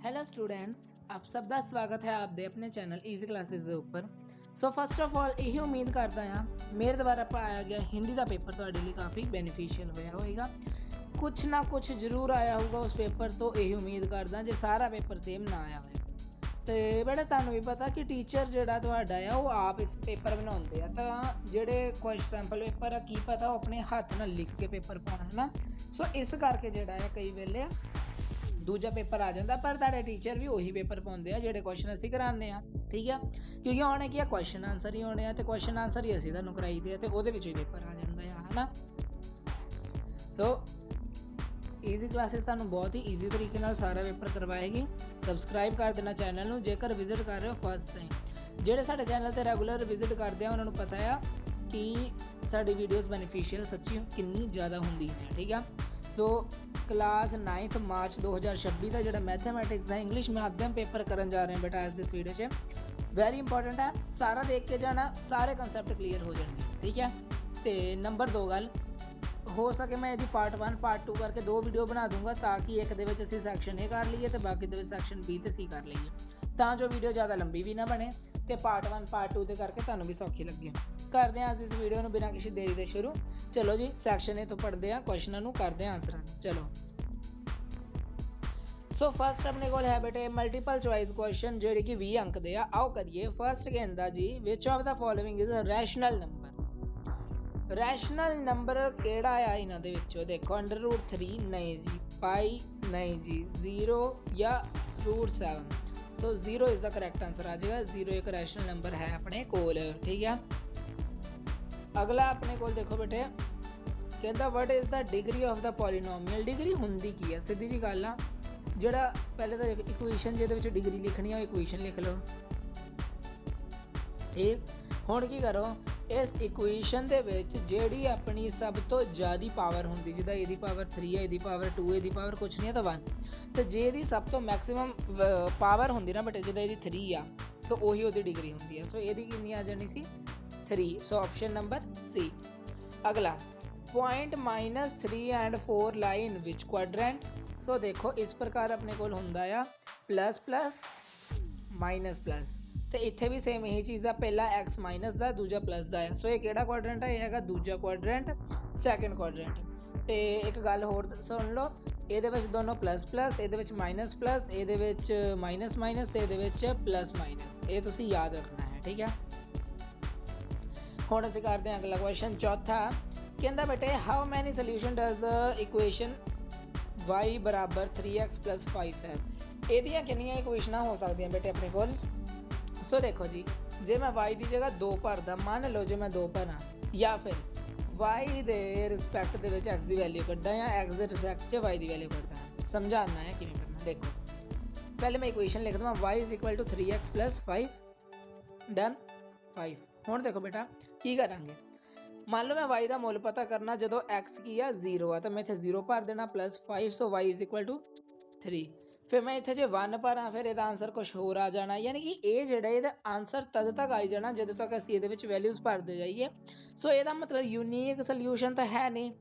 Hello students, आप सब का स्वागत है आपके अपने चैनल ईजी क्लासेस के ऊपर। सो फस्ट ऑफ ऑल यही उम्मीद करता हाँ मेरे द्वारा पढ़ाया गया हिंदी का पेपर तो लिए काफ़ी बेनीफिशियल होया होएगा। कुछ ना कुछ जरूर आया होगा उस पेपर तो यही उम्मीद करदा जो सारा पेपर सेम ना आया होए तो बेटा तुहानू भी पता कि टीचर जोड़ा तुहाडा है वो आप इस पेपर बनाते हैं तो जेडे क्वेश्चन सैंपल पेपर है की पता वो अपने हाथ नाल लिख के पेपर पाना है ना। सो इस करके जोड़ा है कई वेले दूजा पेपर आ जाता पर तुहाडे टीचर भी उही पेपर पाउंदे आ जेडे क्वेश्चन असीं कराने आ, ठीक है, क्योंकि उन्हें क्या क्वेश्चन आंसर ही होने आ ते क्वेश्चन आंसर ही असीं तुहानू कराईदे आ ते उहदे विच ही पेपर आ जांदा है ना। तो ईजी क्लासेस तुहानू बहुत ही ईजी तरीके नाल सारा पेपर करवाएगी। सबसक्राइब कर देना चैनल नू जेकर विजिट कर रहे हो फर्स्ट टाइम। जेडे साडे चैनल ते रेगूलर विजिट करते हैं उन्होंने पता है कि साडी वीडियोज़ बेनीफिशियल सच्ची कितनी ज़्यादा होंदी है, ठीक है। सो क्लास 9 मार्च 2026 का जो मैथमेटिक्स है इंग्लिश माध्यम पेपर करन जा रहे हैं बेटा आज दिस वीडियो से वेरी इंपॉर्टेंट है, सारा देख के जाना, सारे कंसैप्ट क्लीयर हो जाएंगे, ठीक है। तो नंबर 2 गल हो सके मैं यदि पार्ट 1 पार्ट 2 करके 2 वीडियो बना दूंगा ताकि एक दे विच असीं सैक्शन ए कर लीए तो बाकी दे विच सैक्शन बी ते सी कर लीए तां जो वीडियो ज़्यादा लंबी भी ना बने तो पार्ट 1 पार्ट 2 ते करके तुहानू भी सौखी लगे। करते हैं अज इस वीडियो में बिना किसी देरी के शुरू। चलो जी सैक्शन ए तो पढ़ते हैं क्वेश्चनों करते हैं आंसर। चलो सो फर्स्ट अपने को है बेटे मल्टीपल चॉइस क्वेश्चन जो कि 20 अंक दे आओ करिए। फर्स्ट कहता जी which of the following is a rational number. Rational number केड़ा आ इन्हां दे विचों देखो √3 नहीं जी, पाई नहीं जी, 0 या √7। सो 0 इज द करेक्ट आंसर आ जाएगा। 0 एक रैशनल नंबर है अपने कोल, ठीक है। अगला अपने को देखो बेटे कहता what is the degree of the polynomial. Degree हुंदी की है सीधी जी गल आ जोड़ा पहले तो इक्वेशन जिहदे डिग्री लिखनी है इक्वेशन लिख लो। ठीक हुण की करो इस इक्वेशन दे विच जिहड़ी अपनी सब तो ज़्यादा पावर हुंदी जिदा ए दी पावर 3 है, ए the power 2, A the power कुछ नहीं है तो 1 तो जे दी सब तो मैक्सिमम पावर हुंदी ना बटे जिदा ए दी 3 आ तो उही उहदी डिग्री हुंदी है। सो एदी कितनी आ जानी सी 3। So option number C. अगला point -3 and 4 lie in which quadrant. So देखो इस प्रकार अपने को होंदा आ प्लस प्लस माइनस प्लस तो इत्थे भी सेम यही चीज़ है, पहला एक्स माइनस का दूजा प्लस का है। सो ये किहड़ा क्वाड्रेंट है, ये है दूजा क्वाड्रेंट सैकेंड क्वाड्रेंट। तो एक गल होर सुन लो ये दोनों प्लस प्लस ये माइनस प्लस ये माइनस माइनस तो ये प्लस माइनस, ये तुसीं याद रखना है, ठीक है। हुण असीं करते हैं अगला क्वेश्चन चौथा कहता बेटे how many solution does the equation y बराबर 3x + 5 है। ये कितनियां इक्वेशन हो सकती बेटे अपने को। सो देखो जी जे मैं y की जगह 2 भरदा, मान लो जो मैं 2 भरा या फिर y के रिस्पैक्ट के x की वैल्यू कड्डा या x के रिस्पैक्ट से y की वैल्यू कड्डा, समझाना है किवें करना। देखो पहले मैं इक्वेशन लिख दूँ y = 3x + 5 डन 5। हुण देखो बेटा की करांगे, मान लो मैं y का मुल पता करना जो x की है 0 आ तो मैं इतने 0 भर देना +5 सो y = 3। फिर मैं इतने जो 1 भरा फिर यदा आंसर कुछ होर आ जाना, यानी कि ये जोड़ा आंसर तद तक आई जाना जब तक असीं ये वैल्यूज़ भरते जाइए। सो यदा मतलब यूनीक सोल्यूशन तो है नहीं,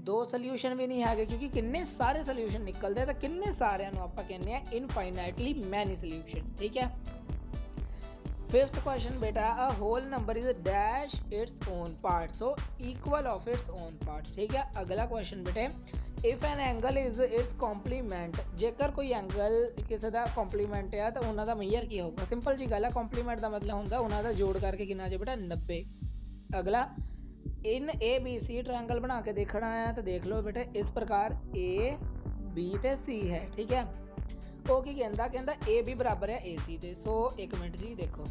2 सोल्यूशन भी नहीं है क्योंकि किन्ने सारे सोल्यूशन निकलते तो किन्ने सारिਆਂ ਨੂੰ ਆਪਾਂ ਕਹਿੰਦੇ ਆ इनफाइनाइटली मैनी सोल्यूशन, ठीक है। फिफ्थ क्वेश्चन बेटा a whole number is dash its own part so equal of its own part, ठीक है। अगला क्वेश्चन बेटे if an angle is its complement, जेकर कोई एंगल किसी का कॉम्पलीमेंट है तो उन्होंने मईयर की होगा। सिंपल जी गल है, कॉम्पलीमेंट का मतलब होंगे उन्होंने जोड़ करके कितना जो बेटा 90। अगला इन ABC ट्रायंगल बना के देखना है तो देख लो बेटे इस प्रकार AB ते C है, ठीक है। वो की कहता ए भी बराबर है AC दे। सो एक मिनट जी देखो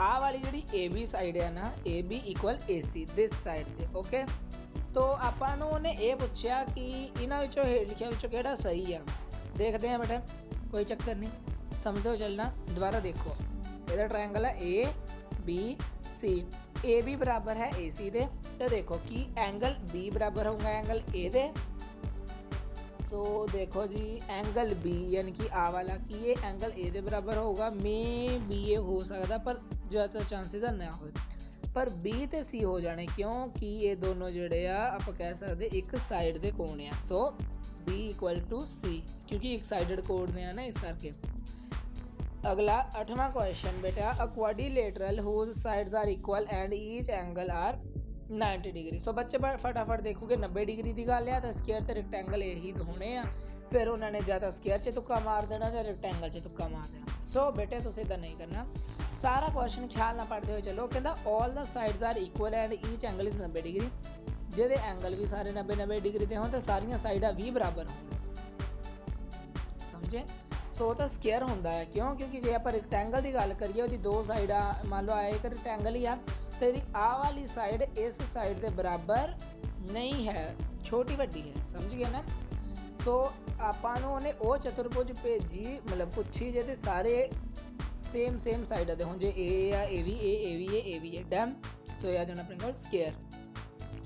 आ वाली जी AB साइड है ना AB = AC this side they, okay. तो आपां उन्हें ये पूछा कि इन्हां विचों लिखिया विचों किहड़ा सही है, देखते हैं बेटा कोई चक्कर नहीं, समझो चलना। दोबारा देखो इधर ट्रायंगल है ABC, AB बराबर है AC दे तो देखो कि एंगल B बराबर होगा एंगल A दे। तो देखो जी एंगल B यानी कि आ वाला कि ये एंगल A के बराबर होगा, मे बी ये हो सकता पर ज़्यादातर चांसेस ना हो, पर B ते C हो जाने क्योंकि ये दोनों जोड़े आप कह सकते एक साइड के कोण आ। सो B इक्वल टू C क्योंकि एक साइडेड कोड ने है ना इस करके। अगला 8वां क्वेश्चन बेटा, a quadrilateral whose sides are equal and each angle are 90 degree. So बच्चे फटाफट देखोगे 90 डिग्री की गल है तो स्क्वायर तो रेक्टेंगल यही होने आ, फिर उन्होंने या तो स्क्वायर से तुक्का मार देना या रेक्टेंगल से तुक्का मार देना। सो बेटे तुम इदा नहीं करना, सारा क्वेश्चन ख्याल ना पढ़ते हुए चलो। कहता all the sides are equal and each angle is 90 degree, ਜਿਹਦੇ एंगल भी सारे 90 डिग्री के हों तो सारिया साइडा भी बराबर हो, समझे। सो तो स्क्वायर होंदा है, क्यों क्योंकि जे आप रेक्टेंगल की गल करिए वो दो साइडा मान लो एक रेक्टेंगल ही आ तो यदि आ वाली साइड इस साइड के बराबर नहीं है, छोटी वड्डी है, समझ गए ना। सो आपां नूं उहने वो चतुर्भुज भेजी मतलब पुछी जे सारे सेम साइड दे हों, जे ए आ ए भी ए डन। सो यह जाना अपने कोल स्क्वायर।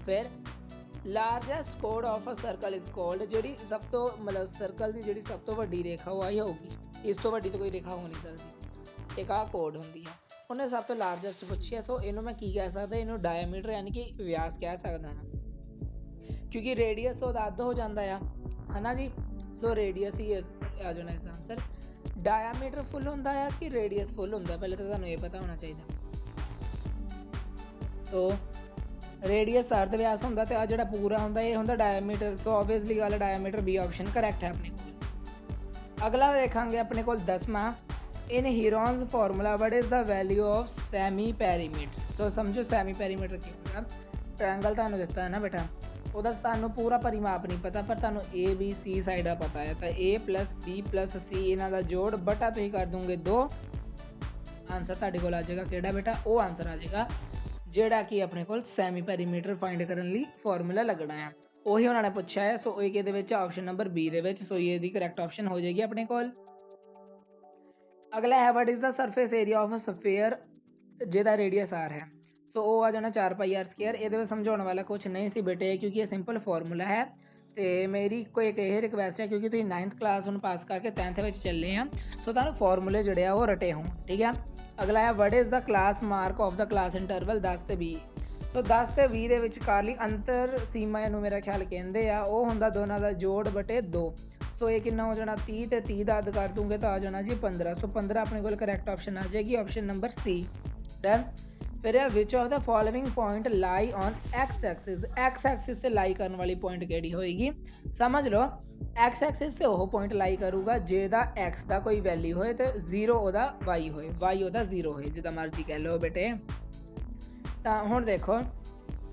फिर लार्जेस्ट कोड of a circle is called, जी सब तो मतलब सर्कल की जी सब तो वड्डी रेखा वो आई होगी, इस तो वड्डी तो कोई रेखा हो नहीं सकती, एक आ कोड होंगी है, उन्हें सब तो लार्जेस्ट पूछी है। सो इनू मैं की कह सकता, इनू डायमीटर यानी कि व्यास कह सकता हाँ, क्योंकि रेडियस तो अद हो जाता है ना जी। सो रेडियस ही आ जाना इस आंसर। डायमीटर फुल होंदा है कि रेडियस फुल होंदा, पहले तो तुहानू ये पता होना चाहिए। तो रेडियस अर्ध व्यास होंदा ते आ जिहड़ा पूरा होंदा ये होंदा डायमीटर। सो ऑब्वियसली गल डायमीटर बी ऑप्शन करैक्ट है अपने को। अगला देखांगे अपने को 10वां, in Heron's formula what is the value of semi perimeter. So समझो सैमी पेरीमीटर की होगा, ट्रायंगल तुहानू दिता है ना बेटा, ਉਹਦਾ ਤੁਹਾਨੂੰ ਪੂਰਾ ਪਰਿਮਾਪ ਨਹੀਂ ਪਤਾ ਪਰ ਤੁਹਾਨੂੰ A B C ਸਾਈਡਾਂ ਪਤਾ ਹੈ ਤਾਂ A + B + C ਇਹਨਾਂ ਦਾ ਜੋੜ ਬਟਾ ਤੁਸੀਂ ਕਰ ਦੋਗੇ 2, ਆਨਸਰ ਤੁਹਾਡੇ ਕੋਲ ਆ ਜਾਏਗਾ ਕਿਹੜਾ ਬੇਟਾ, ਉਹ ਆਨਸਰ ਆ ਜਾਏਗਾ ਜਿਹੜਾ ਕਿ ਆਪਣੇ ਕੋਲ ਸੈਮੀ ਪੈਰੀਮੀਟਰ ਫਾਈਂਡ ਕਰਨ ਲਈ ਫਾਰਮੂਲਾ ਲੱਗਣਾ ਹੈ, ਉਹੀ ਉਹਨਾਂ ਨੇ ਪੁੱਛਿਆ ਹੈ। ਸੋ ਇਹ ਕਿਹਦੇ ਵਿੱਚ ਆਪਸ਼ਨ ਨੰਬਰ B ਦੇ ਵਿੱਚ, ਸੋ ਇਹ ਦੀ ਕਰੈਕਟ ਆਪਸ਼ਨ ਹੋ ਜਾਏਗੀ ਆਪਣੇ ਕੋਲ। ਅਗਲਾ ਹੈ what is the surface area of a sphere ਜਿਹਦਾ ਰੇਡੀਅਸ R ਹੈ। सो वो आ जाना 4πr²। ये समझाने वाला कुछ नहीं सी बेटे क्योंकि ये सिंपल फॉर्मूला है। तो मेरी कोई एक यही रिक्वेस्ट है क्योंकि तुम 9th क्लास हम पास करके 10th में चले हैं, सो तुम फॉर्मूले जोड़े वो रटे हों, ठीक है। अगला है what is the class mark of the class interval 10 ते 20। सो 10 ते 20 के विचकारली अंतर सीमा इनू मेरा ख्याल कहते हैं, वो होंदा दोनों का जोड़ बटे 2। सो ये कितना हो जाना 30 ते 30 का अद कर दूंगे तो आ जाना जी 15। सो 15 अपने को करैक्ट ऑप्शन आ जाएगी, ऑप्शन नंबर C डन। फिर which of the following point lie on X axis, X axis से लाई करने वाली पॉइंट केड़ी होएगी, समझ लो एक्स एक्सिस से वो पॉइंट लाई करूगा जेदा एक्स का कोई वैल्यू होए तो 0 ओदा वाई होए, वाई ओदा 0 होए, जिदा मर्जी कह लो बेटे। तो हुण देखो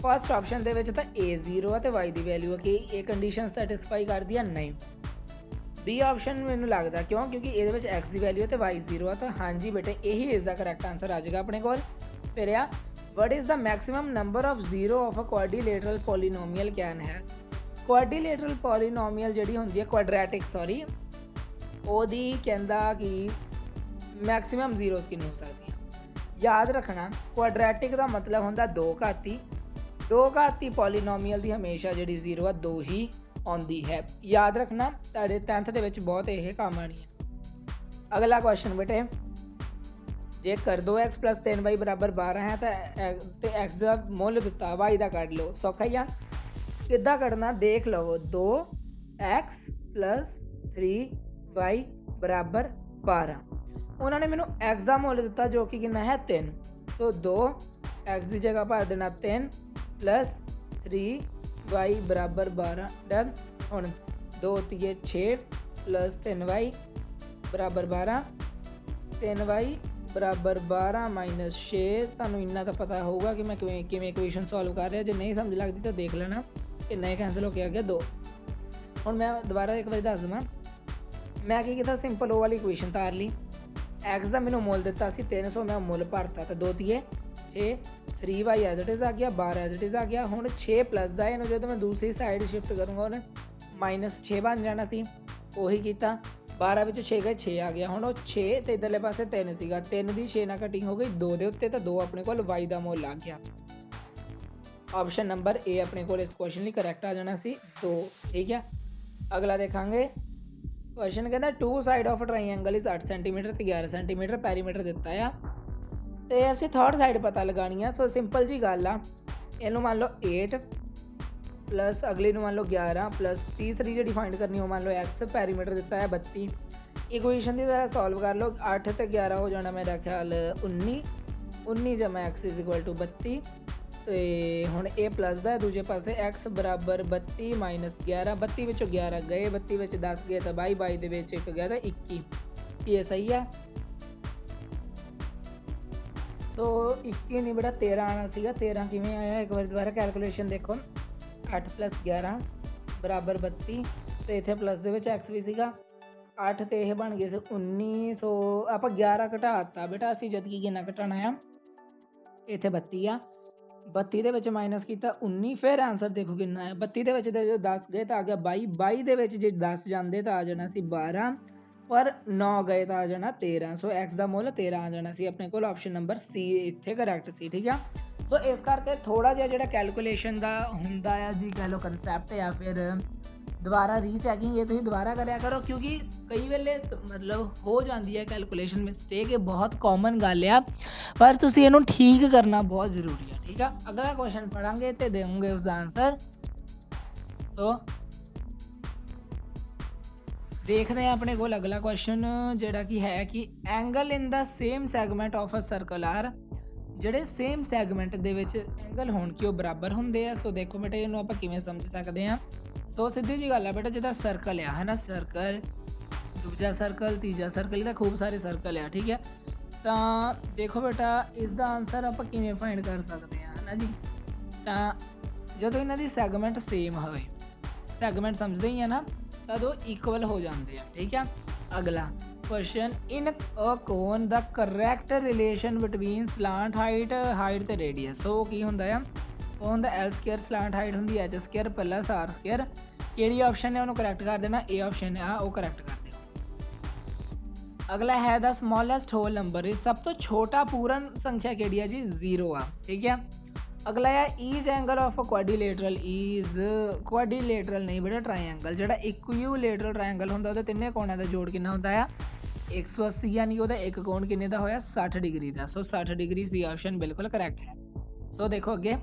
फर्स्ट ऑप्शन दे विच तां A 0 है तो वाई की वैल्यू है कि ये कंडीशन सैटिस्फाई कर दी है नहीं। बी ऑप्शन मैनूं लगदा क्यों क्योंकि ये एक्स की वैल्यू है तो वाई 0 है, तो हाँ जी बेटे यही इसका करैक्ट आंसर आ जाएगा अपने को। फिर या what is the maximum number of zero of a quadrilateral polynomial क्या है। क्वाड्रिलेटरल पॉलीनोमियल जी होंगी है क्वाड्रैटिक सॉरी, ओदी कहता कि मैक्सिमम जीरोस कितनी हो सकती हैं। याद रखना क्वाड्रैटिक का मतलब होंदा दो घाती पॉलीनोमियल की हमेशा जी जीरो है 2 ही आती है। याद रखना तुहाडे 10th के बहुत यह काम आनी है। अगला क्वेश्चन बेटे, जे कर दो x + 3y = 12 है तो x का मुल दिता y का कढ़ लो, सौखा ही आ किदा कढ़ना देख लो। 2x + 3y = 12, उन्होंने मैनू x का मुल दिता जो कि कितना है 3। तो 2x की जगह भर देना 3 + 3y = 12 डन। हुण 2 × 6 + 3y = 12, 3y = 12 - 6। तुहानू इन्ना तो पता होगा कि मैं किवें इक्वेशन सॉल्व कर रहा, जो नहीं समझ लगती तो देख लेना। कितना कैंसिल होके आ गया 2। हुण मैं दोबारा एक बार दस देवां, मैं की कीता सिंपल वो वाली इक्वेशन तार ली, एक्स का मैनू मुल दिता सी 300, मैं मुल भरता तो 2 × 6 3y एज इट इज़ आ गया, 12 एज इट इज़ आ गया। हुण 6 प्लस का इनू जो मैं दूसरी साइड शिफ्ट करूँगा उन्हें -6 बन जाना सी, उही कीता 12 में 6 गए 6 आ गया। हुण 6 तो इधरले पासे 3 सीगा, 3 की 6 नाल कटिंग हो गई 2 के उत्ते, तो 2 अपने को y का मुल आ गया। ऑप्शन नंबर A अपने को इस क्वेश्चन लिए करैक्ट आ जाना सी 2, ठीक है। अगला देखांगे क्वेश्चन कहता 2 side of triangle is 8 centimetre तो 11 सेंटीमीटर पैरीमीटर दिता है, तो असीं थर्ड साइड पता लगानी है। सो सिंपल जी गल आ, इनू मान लो 8 प्लस अगली मान लो 11 प्लस तीसरी जी फाइंड करनी हो मान लो एक्स पैरीमीटर दिता है 32 इक्वेशन की तरह सॉल्व कर लो 8 ते 11 हो जाना मेरा ख्याल 19 जमा एक्स इज इक्वल टू 32 तो हुण ए प्लस का दूजे पासे एक्स बराबर 32 माइनस 11 32 विचों 11 गए 32 विच 10 गए तो 22 दे विच एक गया तो 21 ये सही है। तो 21 नहीं बेटा 13 आना सीगा 13 किवें आया एक बार दोबारा कैलकुलेशन देखो 8 प्लस 11 बराबर 32 तो इत्थे प्लस दे विच एक्स भी सीगा 8 तो यह बन गए 19 सो आप 11 घटाता बेटा असी जदकि कितना घटाना है इत्थे 32 आ 32 दे विच माइनस किया 19 फिर आंसर देखो कितना है 32 दे विच जो 10 गए तो आ गया 22 22 दे विच जे 10 जाते तो आ जाना सी 12 पर 9 गए तो आ जाना 13 सो एक्स का मुल 13 आ जाना सी अपने को ऑप्शन नंबर सी इत्थे करैक्ट सी ठीक है। सो इस करके थोड़ा जिहा जिहड़ा कैलकुलेशन का हुंदा है जी कह लो कंसैप्ट या फिर दोबारा रीचैकिंग ये तुसीं दोबारा करया करो क्योंकि कई वेले मतलब हो जाती है कैलकुलेशन मिसटेक ये बहुत कॉमन गल आ पर तुसीं इहनूं ठीक करना बहुत जरूरी है ठीक है। अगला क्वेश्चन पढ़ांगे तो देंगे उसका आंसर। तो देखते हैं अपने को अगला क्वेश्चन जिहड़ा कि है कि angle in the same segment of a circle are ਜਿਹੜੇ सेम सैगमेंट ਦੇ ਵਿੱਚ एंगल ਹੋਣ ਕਿ ਉਹ ਬਰਾਬਰ ਹੁੰਦੇ ਆ। ਸੋ ਦੇਖੋ ਬੇਟਾ ਇਹਨੂੰ ਆਪਾਂ ਕਿਵੇਂ ਸਮਝ ਸਕਦੇ ਆ। ਸੋ ਸਿੱਧੀ ਜੀ ਗੱਲ ਆ ਬੇਟਾ ਜਿਹਦਾ ਸਰਕਲ ਆ ਹੈ ਨਾ ਸਰਕਲ ਦੂਜਾ ਸਰਕਲ ਤੀਜਾ ਸਰਕਲ ਇਹਦਾ खूब सारे सर्कल ਆ ठीक है। ਤਾਂ ਦੇਖੋ ਬੇਟਾ ਇਸ ਦਾ ਆਨਸਰ ਆਪਾਂ ਕਿਵੇਂ ਫਾਈਂਡ ਕਰ ਸਕਦੇ ਆ ਹੈ ਨਾ ਜੀ। ਤਾਂ ਜਦੋਂ ਇਹਨਾਂ ਦੀ ਸੈਗਮੈਂਟ ਸੇਮ ਹੋਵੇ ਸੈਗਮੈਂਟ ਸਮਝਦੇ ਹੀ ਆ ਨਾ तद वो इक्वल हो जाते हैं ठीक है। अगला question in a cone the correct relation between slant height height ते रेडियस। सो की हुंदा है cone the L square slant height हुंदी H square plus R square केड़ी ऑप्शन है उन्होंने करैक्ट कर देना ए ऑप्शन है वो करैक्ट कर दो। अगला है द स्मॉलेस्ट होल नंबर सब तो छोटा पूर्ण संख्या केड़ी है जी 0 आ ठीक है। अगला है is angle of a quadrilateral is quadrilateral नहीं बेटा ट्रायंगल जो इक्विलेटरल ट्रायंगल होंदा उहदे तिन्ने कोणों का जोड़ कितना होता है 180 यानी कि एक कोण किन्ने दा होया 60 डिग्री का। सो 60 डिग्री सी ऑप्शन बिल्कुल करैक्ट है। सो देखो अगे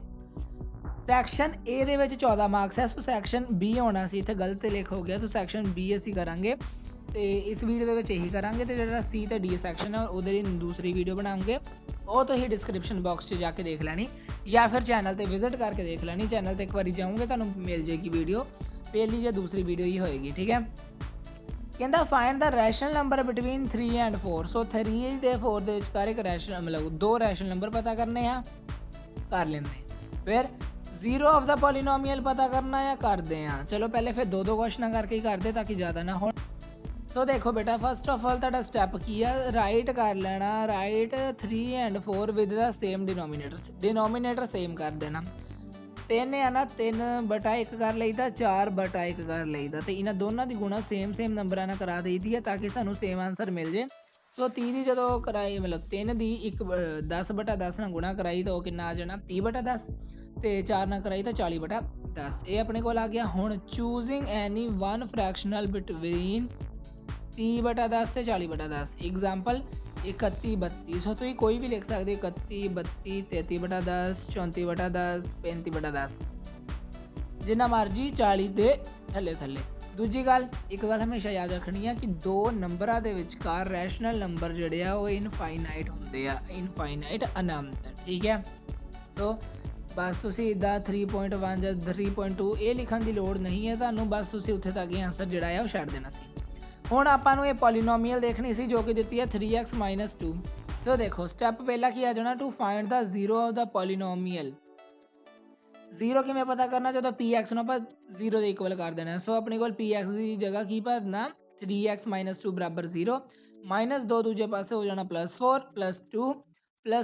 सैक्शन ए दे विच 14 मार्क्स है। सो सैक्शन बी होना सी इत्थे गलत लिख हो गया तो सैक्शन बी असीं करांगे तो इस वीडियो के यही करांगे तो जो सी तो डी सैक्शन है उहदे दूसरी वीडियो बनाऊंगे वो तो ही डिस्क्रिप्शन बॉक्स से जाके देख लैनी या फिर चैनल पर विजिट करके देख लैनी। चैनल पर एक बार जाऊँगे तो मिल जाएगी वीडियो पहली या दूसरी वीडियो ही होएगी ठीक है। कहता find the rational number between 3 and 4। सो 3 ते 4 के विचकार एक रैशनल मतलब 2 रैशनल नंबर पता करने हैं कर लेंगे। फिर 0 ऑफ द पॉलीनोमियल पता करना है करते हैं। चलो पहले फिर 2 क्वेश्चन करके ही करते ताकि ज़्यादा ना हो। तो देखो बेटा फर्स्ट ऑफ ऑल तुहाडा स्टैप की है राइट कर लेना right 3 and 4 with the same denominator same कर देना। 3 है ना 3 बटा 1 कर लईदा 4 बटा 1 कर लईदा तो इन्हां दोनों की गुणा सेम नंबर ना करा दी दी है ताकि सानू सेम आंसर मिल जाए। सो 30 की जो कराई मतलब 3 की 10 बटा 10 ना गुणा कराई तो कितना आ जाना 30 बटा 10 तो 4 ना कराई तो 40 बटा 10 ये अपने को आ गया। हुण choosing any one fractional between 30 बटा 10 से 40 बटा 10 एग्जाम्पल 31 32। सो तुम कोई भी लिख सकते 31 32 33 बटा 10 34 बटा 10 35 बटा 10 जिन्ना मर्जी 40 के थले थले। दूजी गल एक गल हमेशा याद रखनी है कि 2 नंबरों के विचकार रैशनल नंबर जोड़े आ वो इनफाइनाइट होंगे इनफाइनाइट अनंत ठीक है। सो बस तुसी इदा 3.1 या 3.2 ये लिखने की लोड़ नहीं है तुहानू बस तुसी उत्थे तक ही आंसर जोड़ा है वो छड्ड देना सी। हुण आपां नूं ये पॉलीनोमीअल देखनी सी जो कि दित्ती है 3x माइनस 2। तो देखो स्टैप पहला की आ जाना to find the 0 of the polynomial. 0 किवें पता करना जो px नूं आपां 0 दे इक्वल कर देना। सो अपने कोल px की जगह की भरना 3x माइनस 2 बराबर 0 माइनस 2 दूजे पासे हो जाना +4 प्लस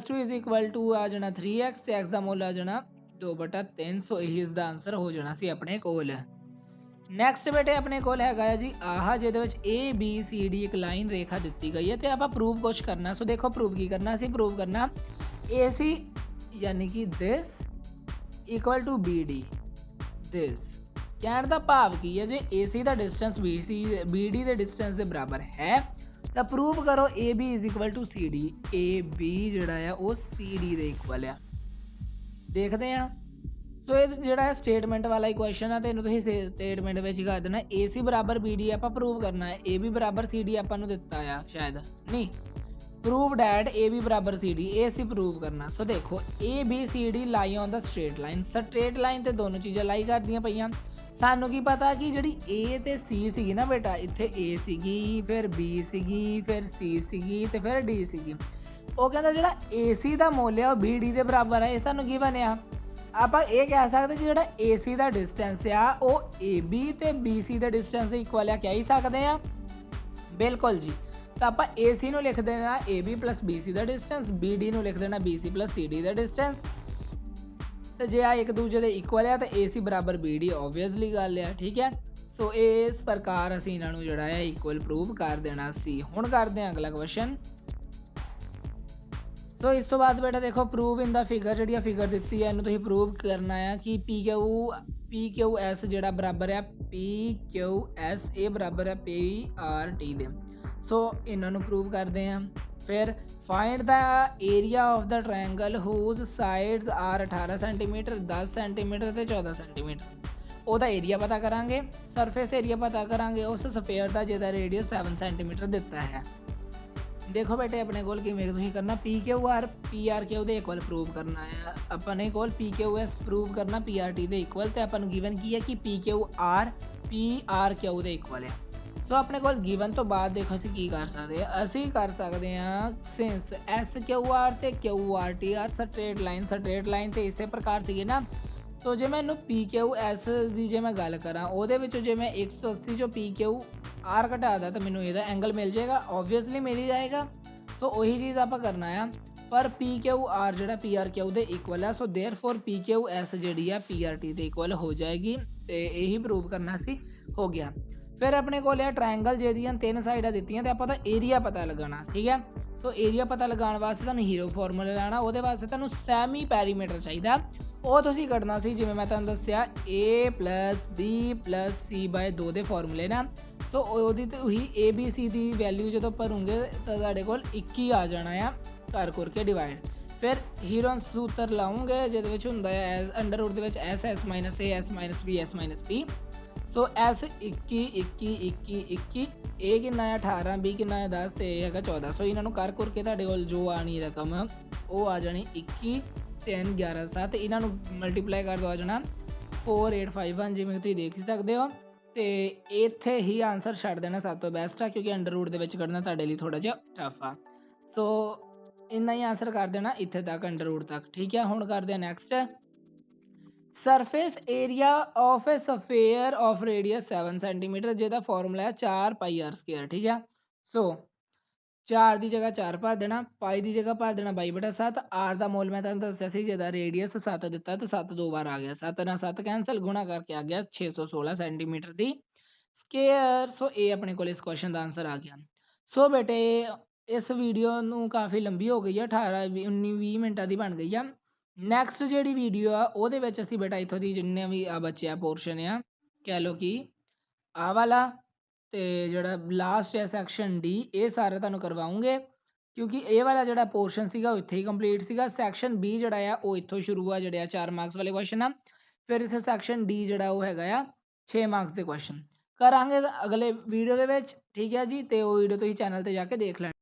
2 इज इक्वल टू आ जाना 3x तो x का मुल आ जाना 2/3। सो यही इसका आंसर हो जाना सी अपने कोल। नैक्सट बेटे अपने कोल हैगा जी आह जिहदे विच ABCD एक लाइन रेखा दी गई है तो आप प्रूव कुछ करना। सो देखो प्रूव की करना सी प्रूव करना AC यानी कि this equal to BD this कहने का भाव की है जे AC का डिस्टेंस BD के डिस्टेंस के बराबर है तो प्रूव करो AB is equal to CD AB जिहड़ा है वो CD के इक्वल है। देखते हैं ਸੋ ਇਹ ਜਿਹੜਾ ਸਟੇਟਮੈਂਟ ਵਾਲਾ ਇਕੁਏਸ਼ਨ ਆ ਤੇ ਇਹਨੂੰ ਤੁਸੀਂ ਸਟੇਟਮੈਂਟ ਵਿੱਚ ਹੀ ਕਰ ਦੇਣਾ AC ਬਰਾਬਰ BD ਆਪਾਂ ਪ੍ਰੂਵ ਕਰਨਾ ਹੈ AB ਬਰਾਬਰ CD ਆਪਾਂ ਨੂੰ ਦਿੱਤਾ ਆ ਸ਼ਾਇਦ ਨਹੀਂ ਪ੍ਰੂਵ ਡੈਟ AB ਬਰਾਬਰ CD ਇਹ ਅਸੀਂ ਪ੍ਰੂਵ ਕਰਨਾ। ਸੋ ਦੇਖੋ ABCD ਲਾਈ ਔਨ ਦਾ ਸਟ੍ਰੇਟ ਲਾਈਨ ਤੇ ਦੋਨੋਂ ਚੀਜ਼ਾਂ ਲਾਈ ਕਰਦੀਆਂ ਪਈਆਂ। ਸਾਨੂੰ ਕੀ ਪਤਾ ਕਿ ਜਿਹੜੀ A ਤੇ C ਸੀਗੀ ਨਾ ਬੇਟਾ ਇੱਥੇ A ਸੀਗੀ ਫਿਰ B ਸੀਗੀ ਫਿਰ C ਸੀਗੀ ਤੇ ਫਿਰ D ਸੀਗੀ। ਉਹ ਕਹਿੰਦਾ ਜਿਹੜਾ AC ਦਾ ਮੁੱਲ ਆ ਉਹ BD ਦੇ ਬਰਾਬਰ ਹੈ। ਇਹ ਸਾਨੂੰ ਕੀ ਬਣਿਆ ਆਪਾਂ ਇਹ ਕਹਿ ਸਕਦੇ ਕਿ ਜਿਹੜਾ AC ਦਾ ਡਿਸਟੈਂਸ ਆ ਉਹ AB ਤੇ BC ਦੇ ਡਿਸਟੈਂਸ ਦੇ ਇਕੁਅਲ ਆ ਕਹਿ ਹੀ ਸਕਦੇ ਆ ਬਿਲਕੁਲ ਜੀ। ਤਾਂ ਆਪਾਂ AC ਨੂੰ ਲਿਖ ਦੇਣਾ AB plus BC ਦਾ ਡਿਸਟੈਂਸ BD ਨੂੰ ਲਿਖ ਦੇਣਾ BC plus CD ਦਾ ਡਿਸਟੈਂਸ ਤੇ ਜੇ ਆ ਇੱਕ ਦੂਜੇ ਦੇ ਇਕੁਅਲ ਆ ਤਾਂ AC ਬਰਾਬਰ BD ਓਬਵੀਅਸਲੀ ਗੱਲ ਆ ਠੀਕ ਹੈ। ਸੋ ਇਸ ਪ੍ਰਕਾਰ ਅਸੀਂ ਇਹਨਾਂ ਨੂੰ ਜਿਹੜਾ ਹੈ ਇਕੁਅਲ ਪ੍ਰੂਵ ਕਰ ਦੇਣਾ ਸੀ। ਹੁਣ ਕਰਦੇ ਹਾਂ ਅਗਲਾ ਕੁਐਸਚਨ। ਸੋ ਇਸ ਤੋਂ ਬਾਅਦ ਬੇਟਾ ਦੇਖੋ ਪ੍ਰੂਵ ਇਨ ਦਾ ਫਿਗਰ ਜਿਹੜੀ ਫਿਗਰ ਦਿੱਤੀ ਹੈ ਇਹਨੂੰ ਤੁਸੀਂ ਪ੍ਰੂਵ ਕਰਨਾ ਹੈ ਕਿ PQS ਜਿਹੜਾ ਬਰਾਬਰ ਹੈ PQS ਇਹ ਬਰਾਬਰ ਹੈ PRT ਦੇ। ਸੋ ਇਹਨਾਂ ਨੂੰ ਪ੍ਰੂਵ ਕਰਦੇ ਹਾਂ। ਫਿਰ find the area of the triangle whose sides are 18 centimetre 10 centimetre ਤੇ 14 ਸੈਂਟੀਮੀਟਰ। ਉਹਦਾ ਏਰੀਆ ਪਤਾ ਕਰਾਂਗੇ ਸਰਫੇਸ ਏਰੀਆ ਪਤਾ ਕਰਾਂਗੇ ਉਸ ਸਫੇਅਰ ਦਾ ਜਿਹਦਾ ਰੇਡੀਅਸ 7 ਸੈਂਟੀਮੀਟਰ ਦਿੱਤਾ ਹੈ। ਦੇਖੋ ਬੇਟੇ ਆਪਣੇ ਕੋਲ ਕਿਵੇਂ ਤੁਸੀਂ ਕਰਨਾ PQR PRQ ਦੇ ਇਕੁਅਲ ਪ੍ਰੂਵ ਕਰਨਾ ਹੈ। ਆਪਣੇ ਕੋਲ PQS ਪ੍ਰੂਵ ਕਰਨਾ PRT ਦੇ ਇਕੁਅਲ ਤੇ ਆਪਾਂ ਨੂੰ ਗਿਵਨ ਕੀ ਹੈ ਕਿ PQR PRQ ਦੇ ਇਕੁਅਲ ਹੈ। ਸੋ ਆਪਣੇ ਕੋਲ ਗਿਵਨ ਤੋਂ ਬਾਅਦ ਦੇਖੋ ਅਸੀਂ ਕੀ ਕਰ ਸਕਦੇ ਹਾਂ ਅਸੀਂ ਕਰ ਸਕਦੇ ਹਾਂ ਸਿੰਸ SQR ਤੇ QRT ਸਟ੍ਰੇਟ ਲਾਈਨ ਤੇ ਇਸੇ ਪ੍ਰਕਾਰ ਸੀਗੇ ਨਾ। ਸੋ ਜੇ ਮੈਂ ਇਹਨੂੰ PQS ਦੀ ਜੇ ਮੈਂ ਗੱਲ ਕਰਾਂ ਉਹਦੇ ਵਿੱਚੋਂ ਜੇ ਮੈਂ 180 ਚੋਂ PQR ਘਟਾਦਾ ਤਾਂ ਮੈਨੂੰ ਇਹਦਾ ਐਂਗਲ ਮਿਲ ਜਾਏਗਾ ਓਬਵੀਅਸਲੀ ਮਿਲ ਹੀ ਜਾਏਗਾ। ਸੋ ਉਹੀ ਚੀਜ਼ ਆਪਾਂ ਕਰਨਾ ਆ ਪਰ PQR ਜਿਹੜਾ PRQ ਦੇ ਇਕੁਅਲ ਆ ਸੋ ਦੇਅਰਫੋਰ PQS ਜਿਹੜੀ ਆ PRT ਦੇ ਇਕੁਅਲ ਹੋ ਜਾਏਗੀ ਤੇ ਇਹੀ ਪ੍ਰੂਵ ਕਰਨਾ ਸੀ ਹੋ ਗਿਆ। ਫਿਰ ਆਪਣੇ ਕੋਲ ਇਹ ਟ੍ਰਾਇੰਗਲ ਜਿਹਦੀਆਂ 3 ਸਾਈਡਾਂ ਦਿੱਤੀਆਂ ਤੇ ਆਪਾਂ ਤਾਂ ਏਰੀਆ ਪਤਾ ਲਗਾਉਣਾ ਠੀਕ ਹੈ। ਸੋ ਏਰੀਆ ਪਤਾ ਲਗਾਉਣ ਵਾਸਤੇ ਤੁਹਾਨੂੰ ਹੀਰੋ ਫਾਰਮੂਲਾ ਲੈਣਾ ਉਹਦੇ ਵਾਸਤੇ ਤੁਹਾਨੂੰ ਸੈਮੀ ਪੈਰੀਮੀਟਰ ਚਾਹੀਦਾ ਉਹ ਤੁਸੀਂ ਕੱਢਣਾ ਸੀ ਜਿਵੇਂ ਮੈਂ ਤੁਹਾਨੂੰ ਦੱਸਿਆ A plus B plus C/2 ਦੇ ਫਾਰਮੂਲੇ ਨਾ। ਸੋ ਉਹਦੀ ਤੇ ਉਹੀ ABC ਦੀ ਵੈਲਿਊ ਜਦੋਂ ਭਰੋਗੇ ਤਾਂ ਤੁਹਾਡੇ ਕੋਲ 21 ਆ ਜਾਣਾ ਆ ਕਰ ਕਰਕੇ ਡਿਵਾਈਡ। ਫਿਰ ਹੀਰੋ ਸੂਤਰ ਲਾਉਂਗੇ ਜਿਹਦੇ ਵਿੱਚ ਹੁੰਦਾ ਹੈ ਅੰਡਰ ਰੂਟ ਦੇ ਵਿੱਚ S S minus A S minus B S minus B। So S 21 21 21 21 A ਕਿੰਨਾ ਹੈ 18 B ਕਿੰਨਾ ਹੈ 10 ਤੇ A ਹੈਗਾ 14। ਸੋ ਇਹਨਾਂ ਨੂੰ ਕਰ ਕਰਕੇ ਤੁਹਾਡੇ ਕੋਲ ਜੋ ਆਣੀ ਰਕਮ ਉਹ ਆ ਜਾਣੀ 21 3 11 7 ਇਹਨਾਂ ਨੂੰ ਮਲਟੀਪਲਾਈ ਕਰ ਦੋ ਆ ਜਾਣਾ 4851 ਜਿਵੇਂ ਤੁਸੀਂ ਦੇਖ ਸਕਦੇ ਹੋ। ਤੇ ਇੱਥੇ ਹੀ ਆਨਸਰ ਛੱਡ ਦੇਣਾ ਸਭ ਤੋਂ ਬੈਸਟ ਆ ਕਿਉਂਕਿ ਅੰਡਰ ਰੂਟ ਦੇ ਵਿੱਚ ਕੱਢਣਾ ਤੁਹਾਡੇ ਲਈ ਥੋੜਾ ਜਿਹਾ ਟਫ ਆ। ਸੋ ਇੰਨਾ ਹੀ ਆਨਸਰ ਕਰ ਦੇਣਾ ਇੱਥੇ ਤੱਕ ਅੰਡਰ ਰੂਟ ਤੱਕ ਠੀਕ ਹੈ। ਹੁਣ ਕਰਦੇ ਆ next surface area of a sphere of radius 7 centimetre ਜਿਹਦਾ ਫਾਰਮੂਲਾ ਹੈ 4πr² ਠੀਕ ਹੈ। ਸੋ 4 ਦੀ ਜਗ੍ਹਾ 4 ਭਰ ਦੇਣਾ ਪਾਈ ਦੀ ਜਗ੍ਹਾ ਭਰ ਦੇਣਾ 22/7 r ਦਾ ਮੋਲ ਮੈਂ ਤੁਹਾਨੂੰ ਦੱਸਿਆ ਸੀ ਜਿਹਦਾ ਰੇਡੀਅਸ 7 ਦਿੱਤਾ ਤੇ 7 ਦੋ ਵਾਰ ਆ ਗਿਆ 7 ਨਾਲ 7 ਕੈਂਸਲ ਗੁਣਾ ਕਰਕੇ ਆ ਗਿਆ 616 ਸੈਂਟੀਮੀਟਰ ਦੀ ਸਕੁਅਰ। ਸੋ ਇਹ ਆਪਣੇ ਕੋਲ ਇਸ ਕੁਐਸਚਨ ਦਾ ਆਨਸਰ ਆ ਗਿਆ। ਸੋ ਬੇਟੇ ਇਸ ਵੀਡੀਓ ਨੂੰ ਕਾਫੀ ਲੰਬੀ ਹੋ ਗਈ ਆ 18 19 20 ਮਿੰਟਾਂ ਦੀ ਬਣ ਗਈ ਆ। ਨੈਕਸਟ ਜਿਹੜੀ ਵੀਡੀਓ ਆ ਉਹਦੇ ਵਿੱਚ ਅਸੀਂ ਬੇਟਾ ਇੱਥੋਂ ਦੀ ਜਿੰਨੇ ਵੀ ਆ ਬਚਿਆ ਪੋਰਸ਼ਨ ਆ ਕਹਿ ਲਓ ਕਿ ਆਹ ਵਾਲਾ ਤੇ ਜਿਹੜਾ ਲਾਸਟ ਹੈ ਸੈਕਸ਼ਨ D ਇਹ ਸਾਰਾ ਤੁਹਾਨੂੰ ਕਰਵਾਉਂਗੇ ਕਿਉਂਕਿ ਇਹ ਵਾਲਾ ਜਿਹੜਾ ਪੋਰਸ਼ਨ ਸੀਗਾ ਉਹ ਇੱਥੇ ਹੀ ਕੰਪਲੀਟ ਸੀਗਾ। ਸੈਕਸ਼ਨ B ਜਿਹੜਾ ਆ ਉਹ ਇੱਥੋਂ ਸ਼ੁਰੂ ਆ ਜਿਹੜੇ ਆ 4 ਮਾਰਕਸ ਵਾਲੇ ਕੁਐਸਚਨ ਆ। ਫਿਰ ਇੱਥੇ ਸੈਕਸ਼ਨ D ਜਿਹੜਾ ਉਹ ਹੈਗਾ ਆ 6 ਮਾਰਕਸ ਦੇ ਕੁਐਸਚਨ ਕਰਾਂਗੇ ਅਗਲੇ ਵੀਡੀਓ ਦੇ ਵਿੱਚ ਠੀਕ ਹੈ ਜੀ। ਤੇ ਉਹ ਵੀਡੀਓ ਤੁਸੀਂ ਚੈਨਲ ਤੇ ਜਾ ਕੇ ਦੇਖ ਲੈਣਾ।